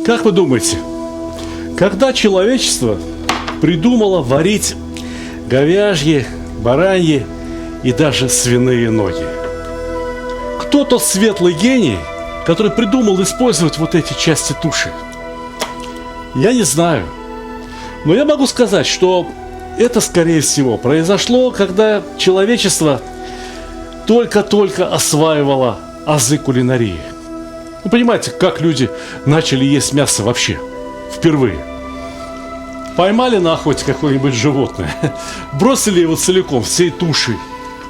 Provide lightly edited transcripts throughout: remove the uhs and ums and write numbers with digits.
Как вы думаете, когда человечество придумало варить говяжьи, бараньи и даже свиные ноги? Кто тот светлый гений, который придумал использовать вот эти части туши? Я не знаю. Но я могу сказать, что это, скорее всего, произошло, когда человечество только-только осваивало азы кулинарии. Вы понимаете, как люди начали есть мясо вообще? Впервые. Поймали на охоте какое-нибудь животное, бросили его целиком, всей тушей,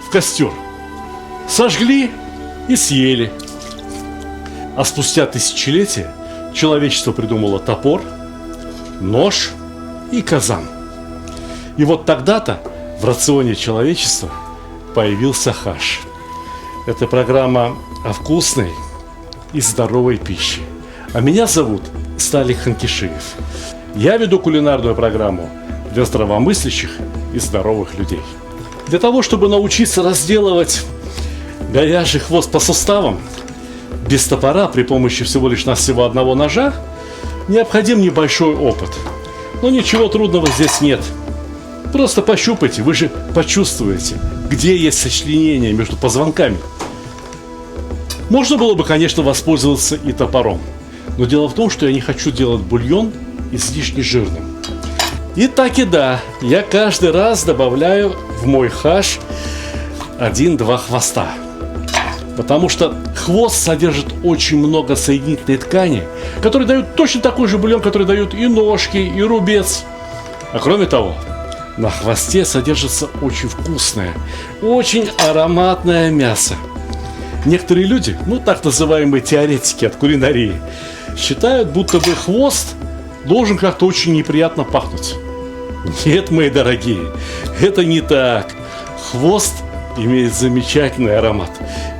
в костер, сожгли и съели. А спустя тысячелетия человечество придумало топор, нож и казан. И вот тогда-то в рационе человечества появился хаш. Это программа о вкусной и здоровой пище. А меня зовут Сталик Ханкишиев. Я веду кулинарную программу для здравомыслящих и здоровых людей. Для того, чтобы научиться разделывать говяжий хвост по суставам без топора при помощи всего лишь навсего одного ножа, необходим небольшой опыт. Но ничего трудного здесь нет. Просто пощупайте, вы же почувствуете, где есть сочленение между позвонками. Можно было бы, конечно, воспользоваться и топором. Но дело в том, что я не хочу делать бульон излишне жирным. И так и да, я каждый раз добавляю в мой хаш 1-2 хвоста. Потому что хвост содержит очень много соединительной ткани, которые дают точно такой же бульон, который дают и ножки, и рубец. А кроме того, на хвосте содержится очень вкусное, очень ароматное мясо. Некоторые люди, так называемые теоретики от кулинарии, считают, будто бы хвост должен как-то очень неприятно пахнуть. Нет, мои дорогие, это не так. Хвост имеет замечательный аромат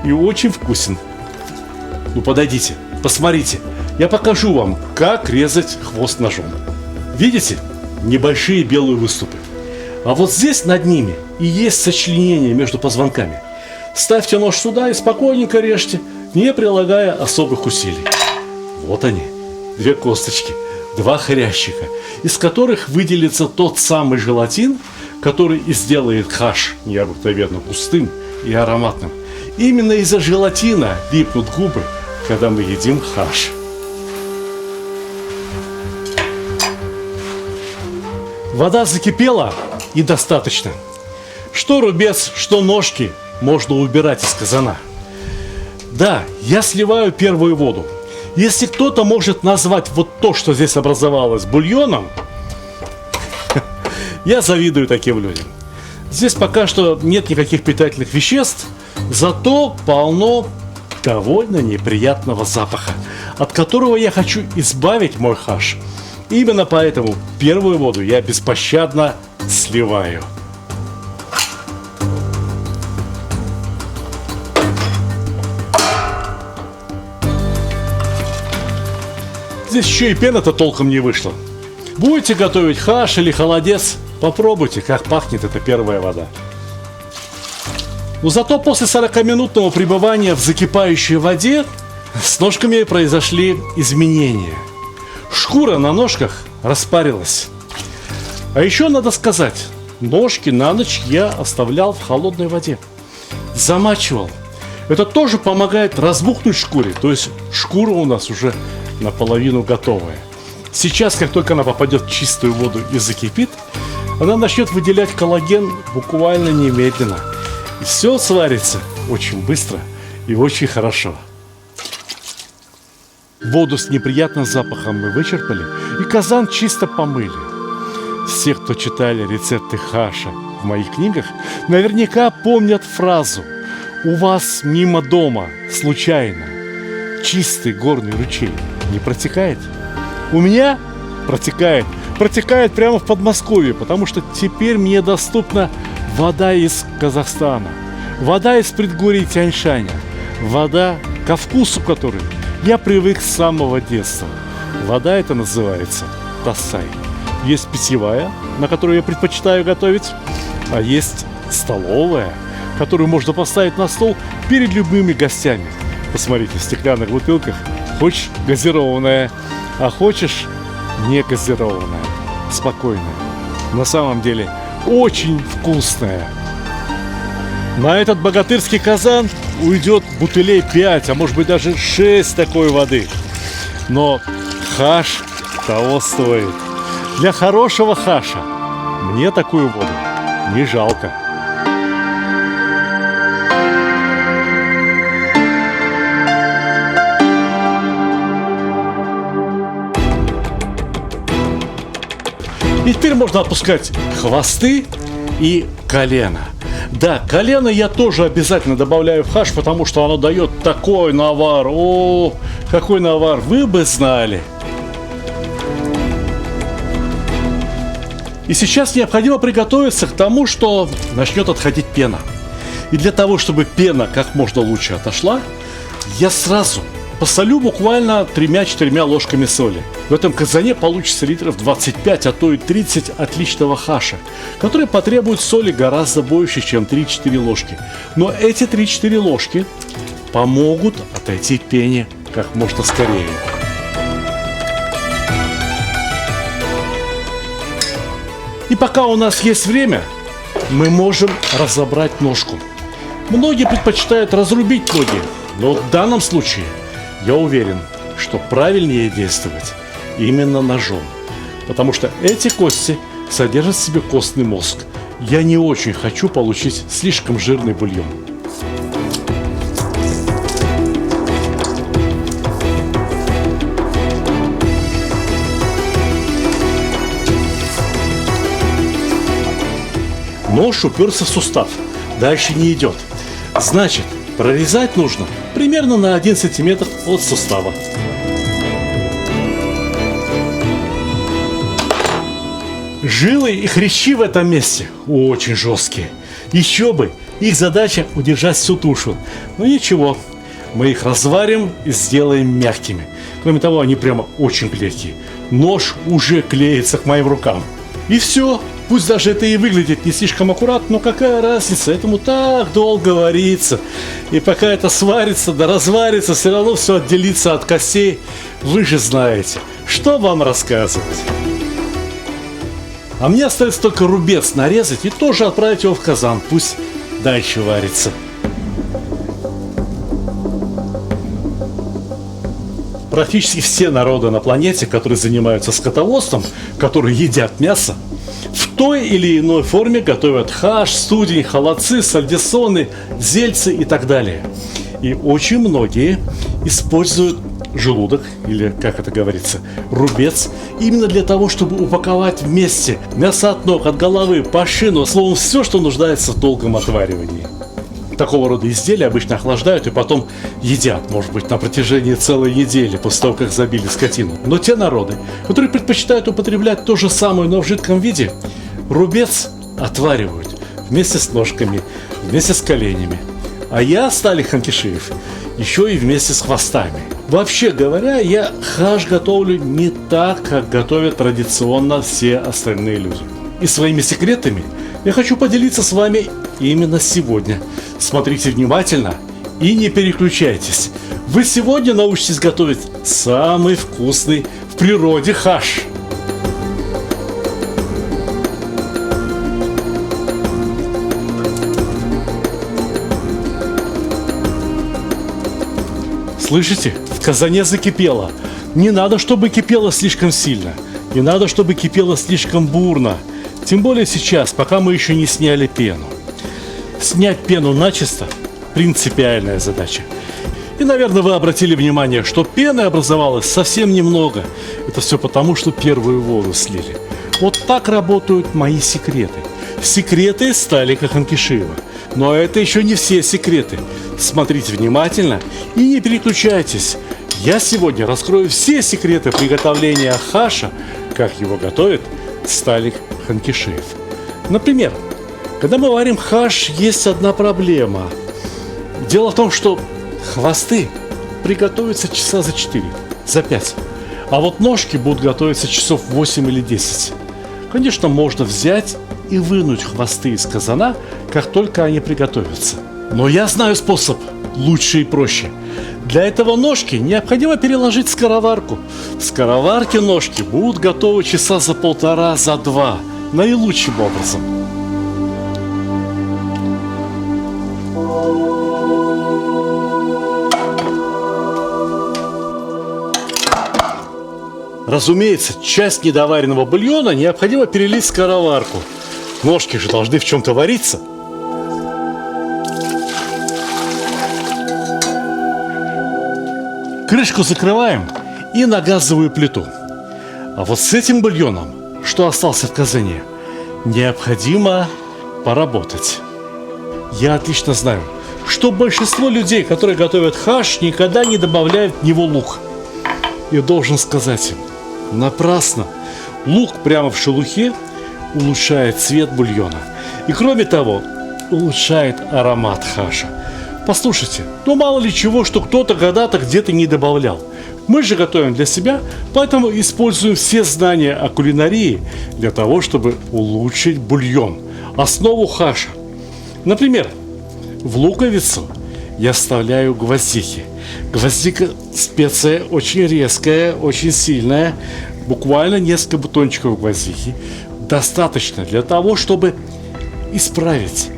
и очень вкусен. Подойдите, посмотрите, я покажу вам, как резать хвост ножом. Видите? Небольшие белые выступы. А вот здесь над ними и есть сочленение между позвонками. Ставьте нож сюда и спокойненько режьте, не прилагая особых усилий. Вот они, 2 косточки, 2 хрящика, из которых выделится тот самый желатин, который и сделает хаш необыкновенно густым и ароматным. Именно из-за желатина липнут губы, когда мы едим хаш. Вода закипела и достаточно. Что рубец, что ножки можно убирать из казана. Да, я сливаю первую воду. Если кто-то может назвать вот то, что здесь образовалось, бульоном, я завидую таким людям. Здесь пока что нет никаких питательных веществ, зато полно довольно неприятного запаха, от которого я хочу избавить мой хаш. Именно поэтому первую воду я беспощадно сливаю. Здесь еще и пена-то толком не вышла. Будете готовить хаш или холодец, попробуйте, как пахнет эта первая вода. Но зато после 40-минутного пребывания в закипающей воде с ножками произошли изменения. Шкура на ножках распарилась. А еще надо сказать, ножки на ночь я оставлял в холодной воде. Замачивал. Это тоже помогает разбухнуть шкуре, то есть шкура у нас уже наполовину готовая. Сейчас, как только она попадет в чистую воду и закипит, она начнет выделять коллаген буквально немедленно. И все сварится очень быстро и очень хорошо. Воду с неприятным запахом мы вычерпали и казан чисто помыли. Все, кто читали рецепты хаша в моих книгах, наверняка помнят фразу: «У вас мимо дома случайно чистый горный ручей не протекает?» У меня протекает. Протекает прямо в Подмосковье, потому что теперь мне доступна вода из Казахстана, вода из предгорий Тянь-Шаня, вода, ко вкусу которой я привык с самого детства. Вода эта называется Тассай. Есть питьевая, на которую я предпочитаю готовить, а есть столовая, которую можно поставить на стол перед любыми гостями. Посмотрите, в стеклянных бутылках, хочешь газированная, а хочешь негазированное, спокойное. На самом деле очень вкусное. На этот богатырский казан уйдет бутылей 5, а может быть даже 6 такой воды. Но хаш того стоит. Для хорошего хаша мне такую воду не жалко. И теперь можно опускать хвосты и колено. Да, колено я тоже обязательно добавляю в хаш, потому что оно дает такой навар. О, какой навар, вы бы знали. И сейчас необходимо приготовиться к тому, что начнет отходить пена. И для того, чтобы пена как можно лучше отошла, я сразу посолю буквально 3-4 ложками соли. В этом казане получится литров 25, а то и 30 отличного хаша, который потребует соли гораздо больше, чем 3-4 ложки. Но эти 3-4 ложки помогут отойти пене как можно скорее. И пока у нас есть время, мы можем разобрать ножку. Многие предпочитают разрубить ноги, но в данном случае я уверен, что правильнее действовать именно ножом, потому что эти кости содержат в себе костный мозг. Я не очень хочу получить слишком жирный бульон. Нож уперся в сустав, дальше не идет. Значит, прорезать нужно примерно на 1 сантиметр от сустава. Жилы и хрящи в этом месте очень жесткие. Еще бы, их задача удержать всю тушу. Но ничего, мы их разварим и сделаем мягкими. Кроме того, они прямо очень клейкие. Нож уже клеится к моим рукам. И все. Пусть даже это и выглядит не слишком аккуратно, но какая разница, этому так долго варится. И пока это сварится, да разварится, все равно все отделится от костей. Вы же знаете, что вам рассказывать. А мне остается только рубец нарезать и тоже отправить его в казан, пусть дальше варится. Практически все народы на планете, которые занимаются скотоводством, которые едят мясо, в той или иной форме готовят хаш, студень, холодцы, сальдисоны, зельцы и так далее. И очень многие используют желудок, или, как это говорится, рубец, именно для того, чтобы упаковать вместе мясо от ног, от головы, пашину, словом, все, что нуждается в долгом отваривании. Такого рода изделия обычно охлаждают и потом едят, может быть, на протяжении целой недели после того, как забили скотину. Но те народы, которые предпочитают употреблять то же самое, но в жидком виде, рубец отваривают вместе с ножками, вместе с коленями. А я, Сталик Ханкишиев, еще и вместе с хвостами. Вообще говоря, я хаш готовлю не так, как готовят традиционно все остальные люди. И своими секретами я хочу поделиться с вами именно сегодня. Смотрите внимательно и не переключайтесь. Вы сегодня научитесь готовить самый вкусный в природе хаш. Слышите? В казане закипело. Не надо, чтобы кипело слишком сильно. Не надо, чтобы кипело слишком бурно. Тем более сейчас, пока мы еще не сняли пену. Снять пену начисто – принципиальная задача. И, наверное, вы обратили внимание, что пены образовалось совсем немного. Это все потому, что первую воду слили. Вот так работают мои секреты. Секреты Сталика Ханкишиева. Но это еще не все секреты. Смотрите внимательно и не переключайтесь. Я сегодня раскрою все секреты приготовления хаша, как его готовит Сталик Ханкишиев. Например, когда мы варим хаш, есть одна проблема. Дело в том, что хвосты приготовятся часа за 4, за 5. А вот ножки будут готовиться часов 8 или 10. Конечно, можно взять и вынуть хвосты из казана, как только они приготовятся. Но я знаю способ лучше и проще. Для этого ножки необходимо переложить в скороварку. В скороварке ножки будут готовы часа за полтора, за два, наилучшим образом. Разумеется, часть недоваренного бульона необходимо перелить в скороварку. Ножки же должны в чем-то вариться. Крышку закрываем и на газовую плиту. А вот с этим бульоном, что остался в казане, необходимо поработать. Я отлично знаю, что большинство людей, которые готовят хаш, никогда не добавляют в него лук. И должен сказать им: напрасно. Лук прямо в шелухе улучшает цвет бульона. И кроме того, улучшает аромат хаша. Послушайте, мало ли чего, что кто-то когда-то где-то не добавлял. Мы же готовим для себя, поэтому используем все знания о кулинарии для того, чтобы улучшить бульон, основу хаша. Например, в луковицу я вставляю гвоздики. Гвоздика специя очень резкая, очень сильная. Буквально несколько бутончиков гвоздики достаточно для того, чтобы исправить,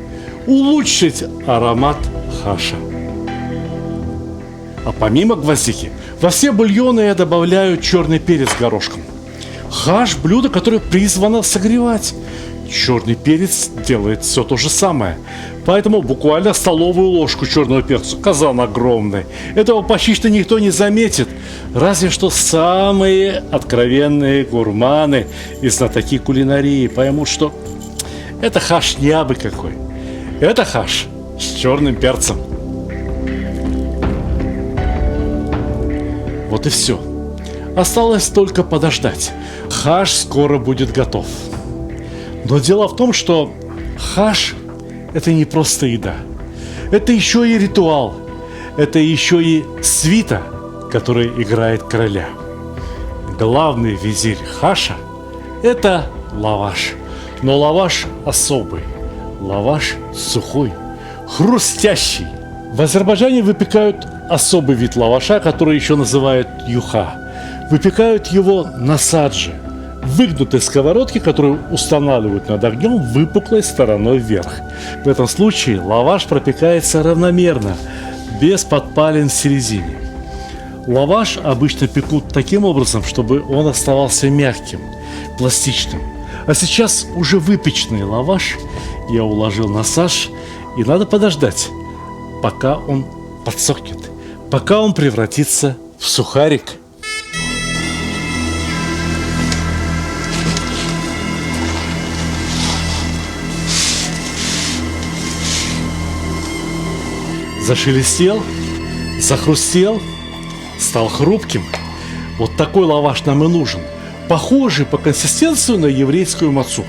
улучшить аромат хаша. А помимо гвоздики, во все бульоны я добавляю черный перец горошком. Хаш – блюдо, которое призвано согревать. Черный перец делает все то же самое. Поэтому буквально столовую ложку черного перца, казан огромный. Этого почти что никто не заметит. Разве что самые откровенные гурманы и знатоки кулинарии поймут, что это хаш не абы какой. Это хаш с черным перцем. Вот и все. Осталось только подождать. Хаш скоро будет готов. Но дело в том, что хаш – это не просто еда. Это еще и ритуал. Это еще и свита, которая играет короля. Главный визирь хаша – это лаваш. Но лаваш особый. Лаваш сухой, хрустящий. В Азербайджане выпекают особый вид лаваша, который еще называют юха. Выпекают его на садже, выгнутой сковородке, которую устанавливают над огнем выпуклой стороной вверх. В этом случае лаваш пропекается равномерно, без подпалин в середине. Лаваш обычно пекут таким образом, чтобы он оставался мягким, пластичным. А сейчас уже выпеченный лаваш я уложил на саж, и надо подождать, пока он подсохнет, пока он превратится в сухарик. Зашелестел, захрустел, стал хрупким. Вот такой лаваш нам и нужен, похожий по консистенции на еврейскую мацу.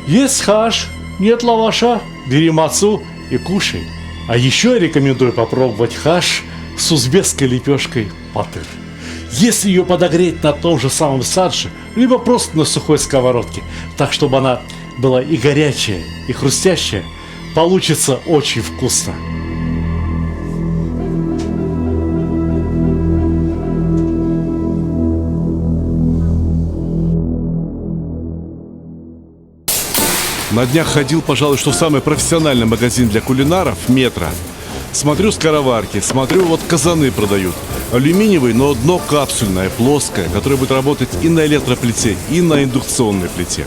Есть хаш, нет лаваша, бери мацу и кушай. А еще я рекомендую попробовать хаш с узбекской лепешкой патыр. Если ее подогреть на том же самом садже, либо просто на сухой сковородке, так чтобы она была и горячая, и хрустящая, получится очень вкусно. На днях ходил, пожалуй, что в самый профессиональный магазин для кулинаров «Метро». Смотрю скороварки, смотрю, вот казаны продают. Алюминиевый, но дно капсульное, плоское, которое будет работать и на электроплите, и на индукционной плите.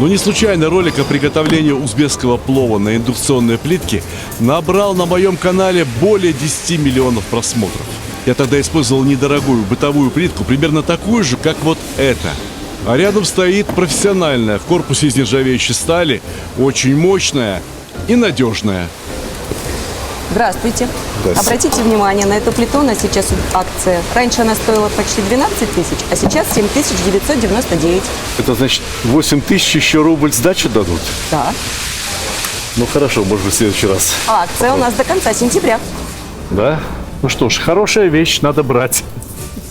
Но не случайно ролик о приготовлении узбекского плова на индукционной плитке набрал на моем канале более 10 миллионов просмотров. Я тогда использовал недорогую бытовую плитку, примерно такую же, как вот эта. А рядом стоит профессиональная, в корпусе из нержавеющей стали, очень мощная и надежная. Здравствуйте. Здравствуйте. Обратите внимание, на эту плиту у нас сейчас акция. Раньше она стоила почти 12 тысяч, а сейчас 7999. Это значит 8 тысяч еще рубль сдачу дадут? Да. Ну хорошо, может быть в следующий раз. А акция у нас до конца сентября. Да? Ну что ж, хорошая вещь, надо брать.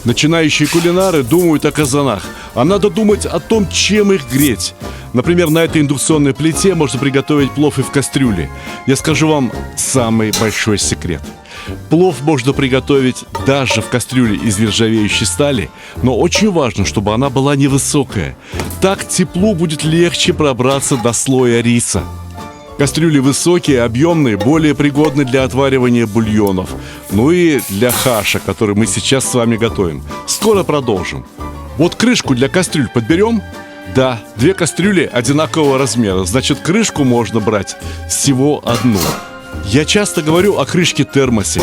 Начинающие кулинары думают о казанах, а надо думать о том, чем их греть. Например, на этой индукционной плите можно приготовить плов и в кастрюле. Я скажу вам самый большой секрет. Плов можно приготовить даже в кастрюле из нержавеющей стали, но очень важно, чтобы она была невысокая. Так теплу будет легче пробраться до слоя риса. Кастрюли высокие, объемные, более пригодны для отваривания бульонов. Ну и для хаша, который мы сейчас с вами готовим. Скоро продолжим. Вот крышку для кастрюль подберем? Да, 2 кастрюли одинакового размера. Значит, крышку можно брать всего одну. Я часто говорю о крышке термосе.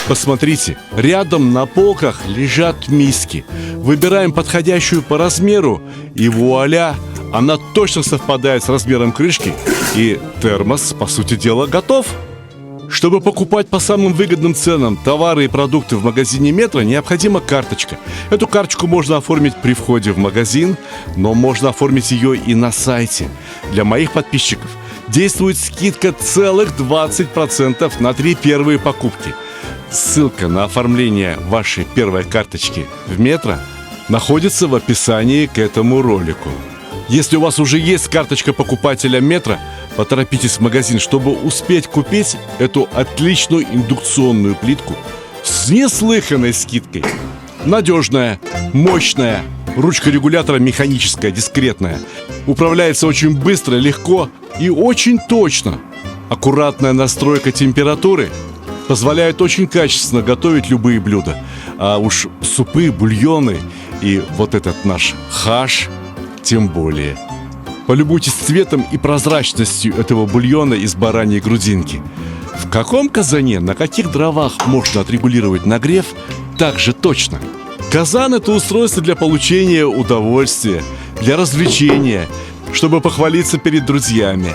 Посмотрите, рядом на полках лежат миски. Выбираем подходящую по размеру, и вуаля! Она точно совпадает с размером крышки, и термос, по сути дела, готов. Чтобы покупать по самым выгодным ценам товары и продукты в магазине «Метро», необходима карточка. Эту карточку можно оформить при входе в магазин, но можно оформить ее и на сайте. Для моих подписчиков действует скидка целых 20% на 3 первые покупки. Ссылка на оформление вашей первой карточки в «Метро» находится в описании к этому ролику. Если у вас уже есть карточка покупателя «Метро», поторопитесь в магазин, чтобы успеть купить эту отличную индукционную плитку с неслыханной скидкой. Надежная, мощная, ручка регулятора механическая, дискретная. Управляется очень быстро, легко и очень точно. Аккуратная настройка температуры позволяет очень качественно готовить любые блюда. А уж супы, бульоны и вот этот наш хаш тем более. Полюбуйтесь цветом и прозрачностью этого бульона из бараньей грудинки. В каком казане, на каких дровах можно отрегулировать нагрев так же точно? Казан – это устройство для получения удовольствия, для развлечения, чтобы похвалиться перед друзьями.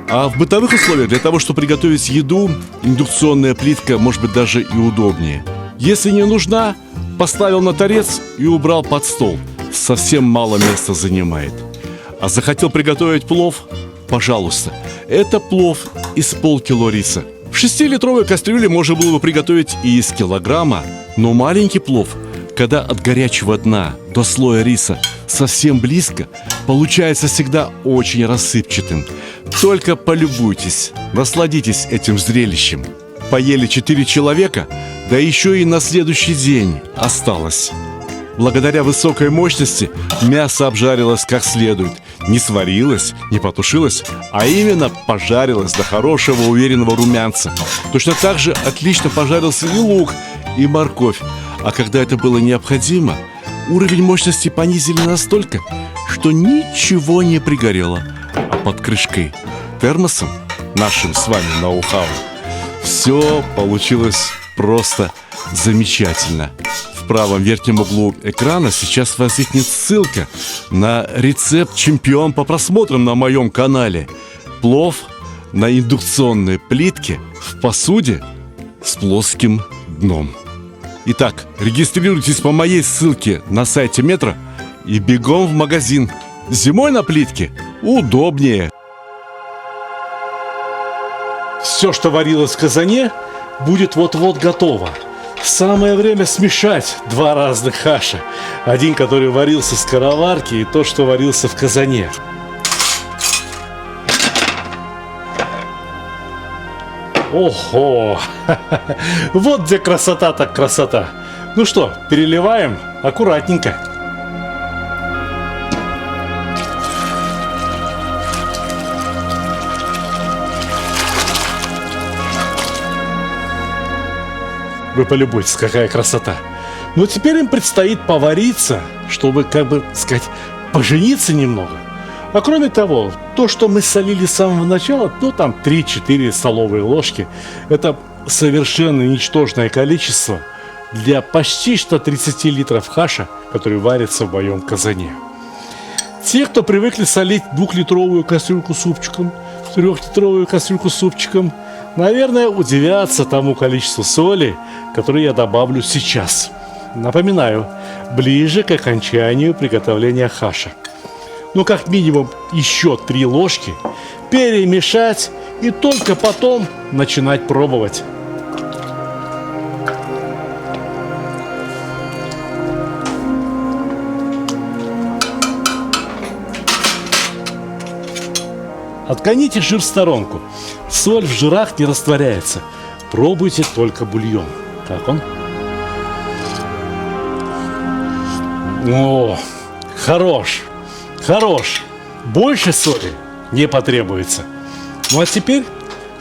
А в бытовых условиях для того, чтобы приготовить еду, индукционная плитка может быть даже и удобнее. Если не нужна, поставил на торец и убрал под стол. Совсем мало места занимает. А захотел приготовить плов? Пожалуйста. Это плов из полкило риса. В 6-литровой кастрюле можно было бы приготовить и из килограмма. Но маленький плов, когда от горячего дна до слоя риса совсем близко, получается всегда очень рассыпчатым. Только полюбуйтесь, насладитесь этим зрелищем. Поели 4 человека, да еще и на следующий день осталось. Благодаря высокой мощности мясо обжарилось как следует. Не сварилось, не потушилось, а именно пожарилось до хорошего уверенного румянца. Точно так же отлично пожарился и лук, и морковь. А когда это было необходимо, уровень мощности понизили настолько, что ничего не пригорело. А под крышкой термосом, нашим с вами ноу-хау, все получилось просто замечательно. В правом верхнем углу экрана сейчас возникнет ссылка на рецепт «Чемпион по просмотрам» на моем канале. Плов на индукционной плитке в посуде с плоским дном. Итак, регистрируйтесь по моей ссылке на сайте «Метро» и бегом в магазин. Зимой на плитке удобнее. Все, что варилось в казане, будет вот-вот готово. Самое время смешать 2 разных хаша. Один, который варился в скороварке, и тот, что варился в казане. Ого! Вот где красота так красота. Ну что, переливаем аккуратненько. Вы полюбуйтесь, какая красота. Но теперь им предстоит повариться, чтобы, как бы сказать, пожениться немного. А кроме того, то, что мы солили с самого начала, ну там 3-4 столовые ложки, это совершенно ничтожное количество для почти что 30 литров хаша, который варится в моем казане. Те, кто привыкли солить 2-литровую кастрюльку супчиком, 3-литровую кастрюльку супчиком, наверное, удивятся тому количеству соли, которое я добавлю сейчас. Напоминаю, ближе к окончанию приготовления хаша. Ну, как минимум, еще 3 ложки, перемешать и только потом начинать пробовать. Отгоните жир в сторонку. Соль в жирах не растворяется. Пробуйте только бульон. Как он? О, хорош, хорош. Больше соли не потребуется. Ну а теперь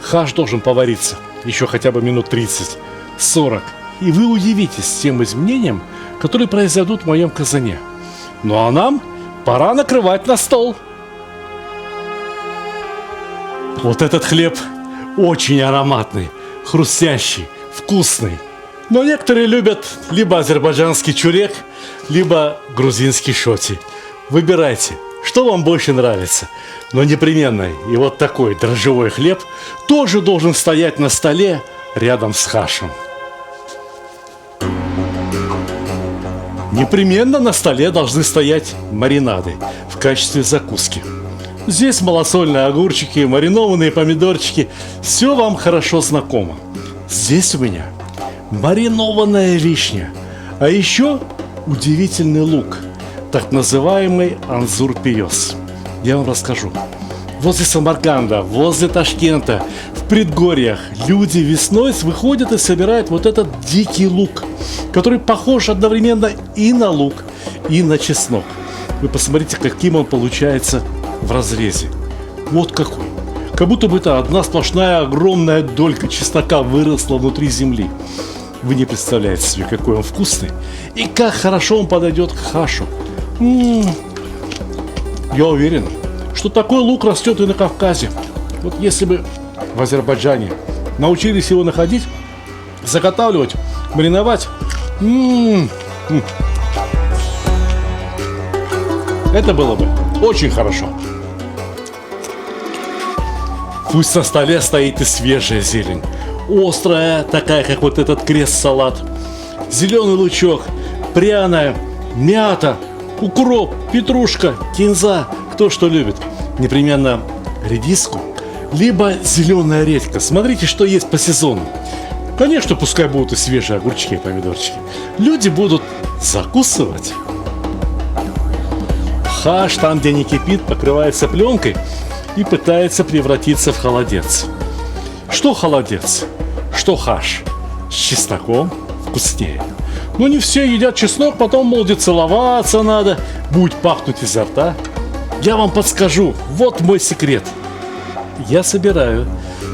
хаш должен повариться еще хотя бы минут 30-40. И вы удивитесь тем изменениям, которые произойдут в моем казане. Ну а нам пора накрывать на стол. Вот этот хлеб очень ароматный, хрустящий, вкусный. Но некоторые любят либо азербайджанский чурек, либо грузинский шоти. Выбирайте, что вам больше нравится. Но непременно и вот такой дрожжевой хлеб тоже должен стоять на столе рядом с хашем. Непременно на столе должны стоять маринады в качестве закуски. Здесь малосольные огурчики, маринованные помидорчики. Все вам хорошо знакомо. Здесь у меня маринованная вишня. А еще удивительный лук, так называемый анзур-пиёс. Я вам расскажу. Возле Самарканда, возле Ташкента, в предгорьях люди весной выходят и собирают вот этот дикий лук, который похож одновременно и на лук, и на чеснок. Вы посмотрите, каким он получается в разрезе. Вот какой. Как будто бы это одна сплошная огромная долька чеснока выросла внутри земли. Вы не представляете себе, какой он вкусный и как хорошо он подойдет к хашу. Я уверен, что такой лук растет и на Кавказе. Вот если бы в Азербайджане научились его находить, заготавливать, мариновать, это было бы очень хорошо. Пусть на столе стоит и свежая зелень, острая, такая, как вот этот крест-салат, зеленый лучок, пряная, мята, укроп, петрушка, кинза, кто что любит. Непременно редиску, либо зеленая редька. Смотрите, что есть по сезону. Конечно, пускай будут и свежие огурчики и помидорчики. Люди будут закусывать. Хаш там, где не кипит, покрывается пленкой и пытается превратиться в холодец. Что холодец, что хаш. С чесноком вкуснее. Но не все едят чеснок, потом, мол, целоваться надо, будет пахнуть изо рта. Я вам подскажу, вот мой секрет. Я собираю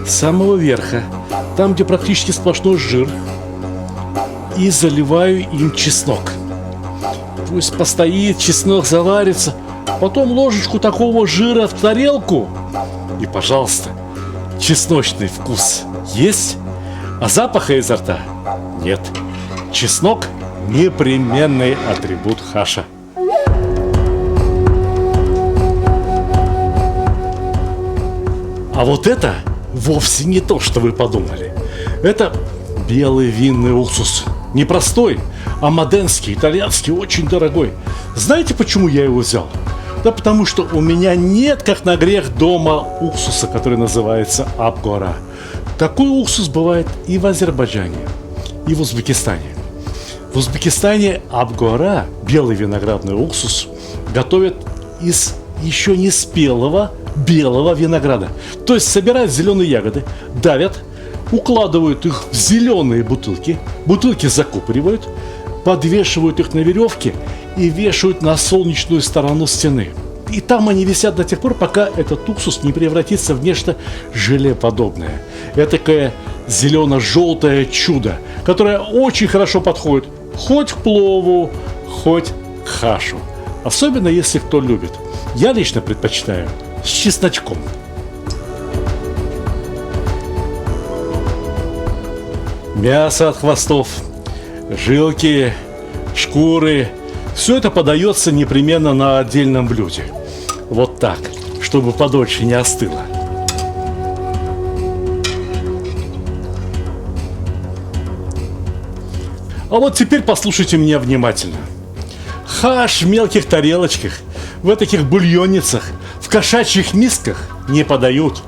с самого верха, там, где практически сплошной жир, и заливаю им чеснок. Пусть постоит, чеснок заварится, потом ложечку такого жира в тарелку, и, пожалуйста, чесночный вкус есть, а запаха изо рта нет. Чеснок – непременный атрибут хаша. А вот это вовсе не то, что вы подумали. Это белый винный уксус. Не простой, а моденский, итальянский, очень дорогой. Знаете, почему я его взял? Да потому что у меня нет, как на грех, дома уксуса, который называется Абгора. Такой уксус бывает и в Азербайджане, и в Узбекистане. В Узбекистане Абгора, белый виноградный уксус, готовят из еще не спелого белого винограда. То есть собирают зеленые ягоды, давят, укладывают их в зеленые бутылки, бутылки закупоривают, подвешивают их на веревке и вешают на солнечную сторону стены. И там они висят до тех пор, пока этот уксус не превратится в нечто желеподобное. Этакое зелено-желтое чудо, которое очень хорошо подходит хоть к плову, хоть к хашу. Особенно если кто любит. Я лично предпочитаю с чесночком. Мясо от хвостов, жилки, шкуры – все это подается непременно на отдельном блюде. Вот так, чтобы подольше не остыло. А вот теперь послушайте меня внимательно. Хаш в мелких тарелочках, в таких бульонницах, в кошачьих мисках не подают.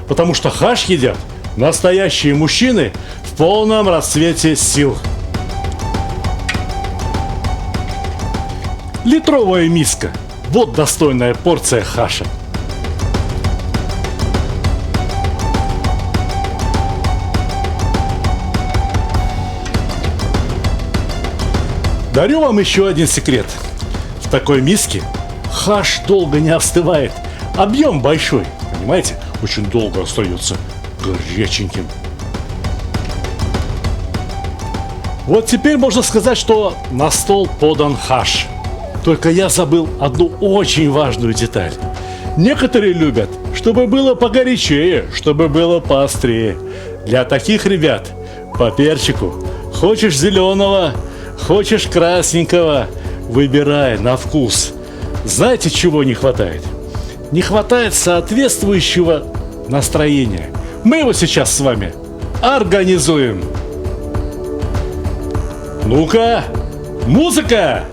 Потому что хаш едят настоящие мужчины в полном расцвете сил. Литровая миска. Вот достойная порция хаша. Дарю вам еще один секрет. В такой миске хаш долго не остывает. Объем большой, понимаете? Очень долго остается горяченьким. Вот теперь можно сказать, что на стол подан хаш. Только я забыл одну очень важную деталь. Некоторые любят, чтобы было погорячее, чтобы было поострее. Для таких ребят по перчику. Хочешь зеленого, хочешь красненького, выбирай на вкус. Знаете, чего не хватает? Не хватает соответствующего настроения. Мы его сейчас с вами организуем. Ну-ка, музыка!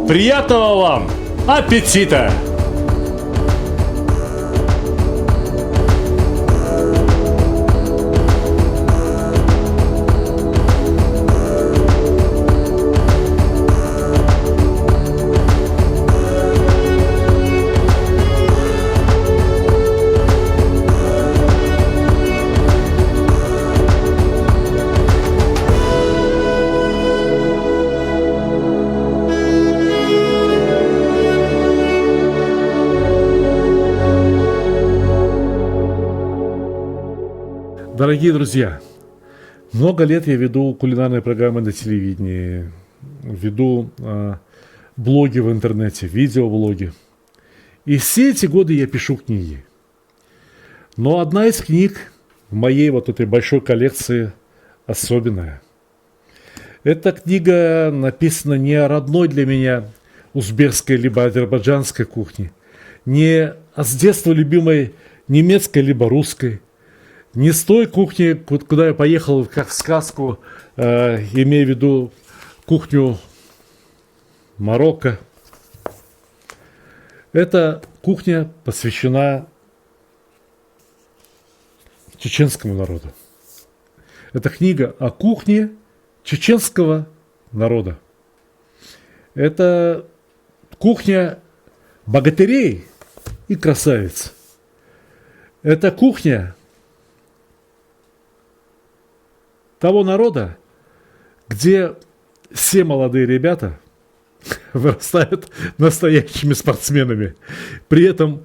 Приятного вам аппетита! Дорогие друзья, много лет я веду кулинарные программы на телевидении, веду блоги в интернете, видеоблоги. И все эти годы я пишу книги. Но одна из книг в моей вот этой большой коллекции особенная. Эта книга написана не о родной для меня узбекской либо азербайджанской кухне, не с детства любимой немецкой либо русской, не с той кухни, куда я поехал, как в сказку, имея в виду кухню Марокко. Эта кухня посвящена чеченскому народу. Это книга о кухне чеченского народа. Это кухня богатырей и красавиц. Это кухня того народа, где все молодые ребята вырастают настоящими спортсменами. При этом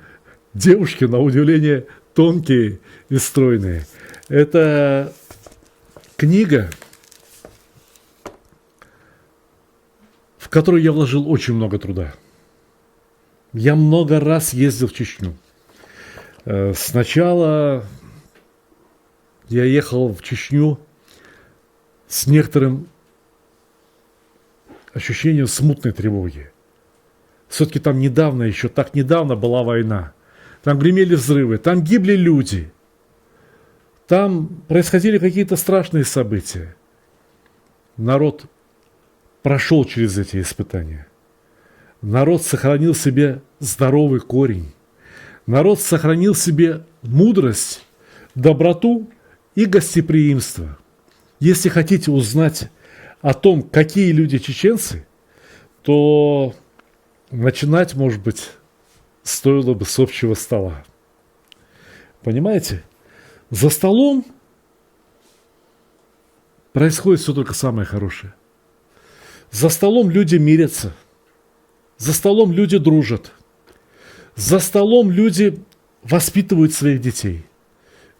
девушки, на удивление, тонкие и стройные. Это книга, в которую я вложил очень много труда. Я много раз ездил в Чечню. Сначала я ехал в Чечню с некоторым ощущением смутной тревоги. Все-таки там недавно, еще так недавно была война. Там гремели взрывы, там гибли люди. Там происходили какие-то страшные события. Народ прошел через эти испытания. Народ сохранил себе здоровый корень. Народ сохранил себе мудрость, доброту и гостеприимство. Если хотите узнать о том, какие люди чеченцы, то начинать, может быть, стоило бы с общего стола. Понимаете? За столом происходит все только самое хорошее. За столом люди мирятся. За столом люди дружат. За столом люди воспитывают своих детей.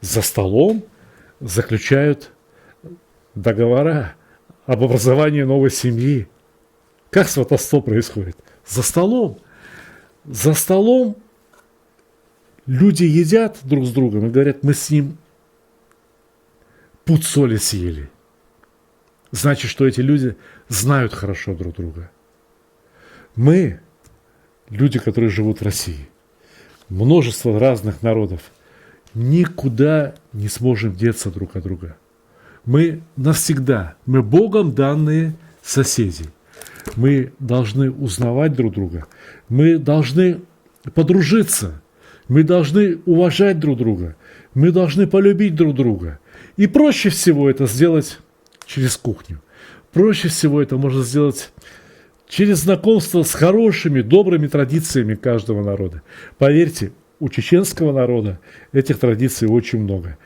За столом заключают договора об образовании новой семьи. Как сватовство происходит? За столом. За столом люди едят друг с другом и говорят, мы с ним пуд соли съели. Значит, что эти люди знают хорошо друг друга. Мы, люди, которые живут в России, множество разных народов, никуда не сможем деться друг от друга. Мы навсегда, мы Богом данные соседи. Мы должны узнавать друг друга, мы должны подружиться, мы должны уважать друг друга, мы должны полюбить друг друга. И проще всего это сделать через кухню. Проще всего это можно сделать через знакомство с хорошими, добрыми традициями каждого народа. Поверьте, у чеченского народа этих традиций очень много.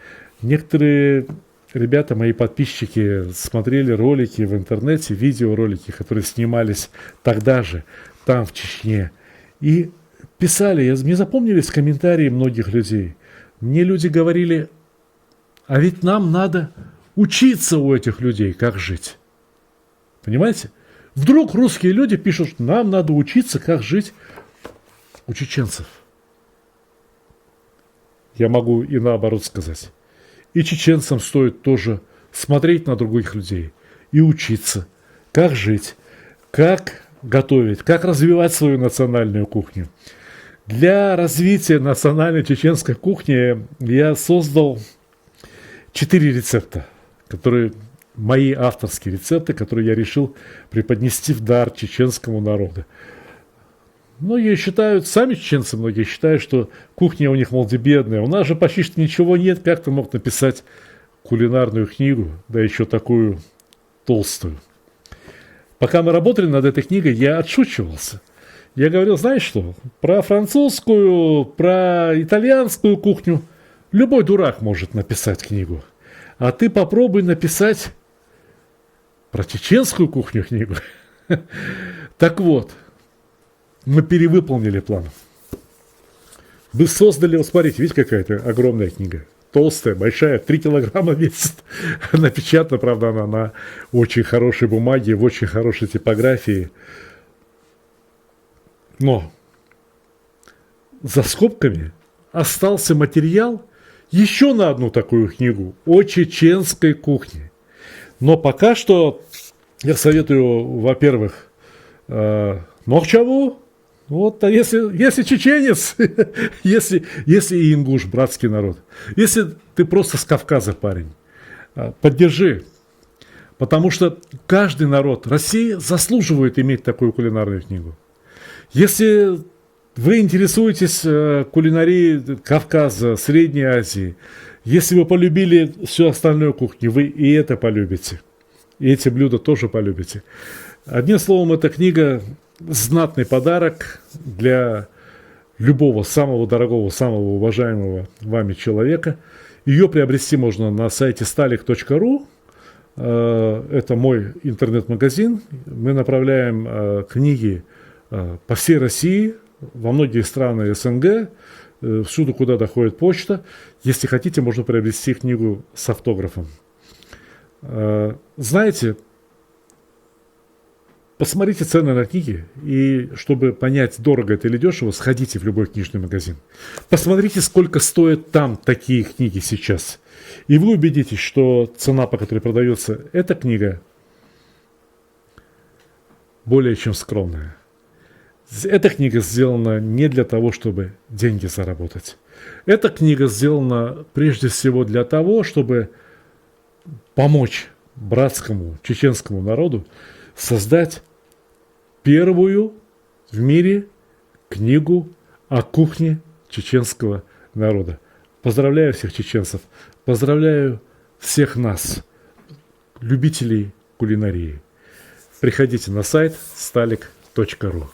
Некоторые ребята, мои подписчики, смотрели ролики в интернете, видеоролики, которые снимались тогда же, там, в Чечне. И писали, мне запомнились комментарии многих людей. Мне люди говорили, а ведь нам надо учиться у этих людей, как жить. Понимаете? Вдруг русские люди пишут, нам надо учиться, как жить у чеченцев. Я могу и наоборот сказать. И чеченцам стоит тоже смотреть на других людей и учиться, как жить, как готовить, как развивать свою национальную кухню. Для развития национальной чеченской кухни я создал 4 рецепта, которые мои авторские рецепты, которые я решил преподнести в дар чеченскому народу. Многие считают, сами чеченцы многие считают, что кухня у них, мол, бедная. У нас же почти что ничего нет. Как ты мог написать кулинарную книгу, да еще такую толстую? Пока мы работали над этой книгой, я отшучивался. Я говорил, знаешь что, про французскую, про итальянскую кухню любой дурак может написать книгу. А ты попробуй написать про чеченскую кухню книгу. Так вот, мы перевыполнили план. Вы создали, вот смотрите, видите, какая-то огромная книга. Толстая, большая, 3 килограмма весит. Напечатана, правда, она на очень хорошей бумаге, в очень хорошей типографии. Но за скобками остался материал еще на одну такую книгу о чеченской кухне. Но пока что я советую, во-первых, Нохчаву. Вот, а если чеченец, если и ингуш, братский народ, если ты просто с Кавказа, парень, поддержи. Потому что каждый народ России заслуживает иметь такую кулинарную книгу. Если вы интересуетесь кулинарией Кавказа, Средней Азии, если вы полюбили всю остальную кухню, вы и это полюбите. И эти блюда тоже полюбите. Одним словом, эта книга знатный подарок для любого самого дорогого, самого уважаемого вами человека. Ее приобрести можно на сайте stalik.ru. Это мой интернет-магазин. Мы направляем книги по всей России, во многие страны СНГ, всюду, куда доходит почта. Если хотите, можно приобрести книгу с автографом. Знаете, посмотрите цены на книги, и чтобы понять, дорого это или дешево, сходите в любой книжный магазин. Посмотрите, сколько стоят там такие книги сейчас. И вы убедитесь, что цена, по которой продается эта книга, более чем скромная. Эта книга сделана не для того, чтобы деньги заработать. Эта книга сделана прежде всего для того, чтобы помочь братскому чеченскому народу создать первую в мире книгу о кухне чеченского народа. Поздравляю всех чеченцев, поздравляю всех нас, любителей кулинарии. Приходите на сайт stalik.ru.